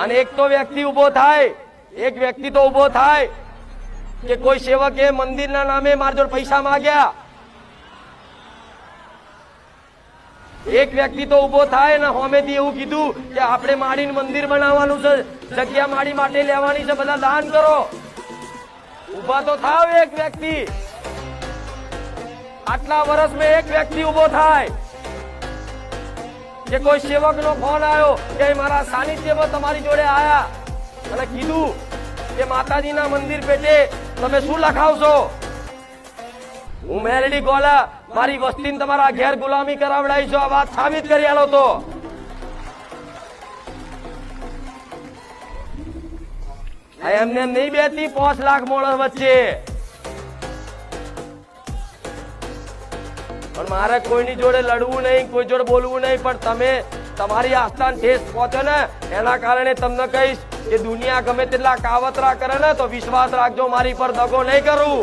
અને એક તો વ્યક્તિ ઉભો થાય, એક વ્યક્તિ તો ઉભો થાય કે કોઈ સેવકે મંદિરના નામે મારા જોડે પૈસા માંગ્યા, એક વ્યક્તિ તો ઉભો થાય ને હોમેથી એવું કીધું કે આપણે માડીને મંદિર બનાવવાનું છે, જગ્યા માડી માટે લેવાની છે, બધા દાન કરો. ઉભા તો થાવ એક વ્યક્તિ. આટલા વર્ષમાં એક વ્યક્તિ ઉભો થાય કે કોઈ સેવક નો ફોન આવ્યો કે મારા સાનિધ્યમાં તમારી જોડે આયા અને કીધું કે માતાજીના મંદિર પેટે તમે શું લખાવશો? હું મેલડી ગોલા મારી વસ્તીને તમારા ઘેર ગુલામી કરાવડાવી છો, આ વાત સાબિત કરી આલો. તો એમને નહીં બેતી 5 લાખ માણસ વચ્ચે. પણ મારે કોઈની જોડે લડવું નહીં, કોઈ જોડે બોલવું નહીં, પણ તમે તમારી આસ્થાને ઠેસ પહોંચે ને એના કારણે તમને કહીશ કે દુનિયા ગમે તેટલા કાવતરા કરે ને તો વિશ્વાસ રાખજો, મારી પર દગો નહીં કરું.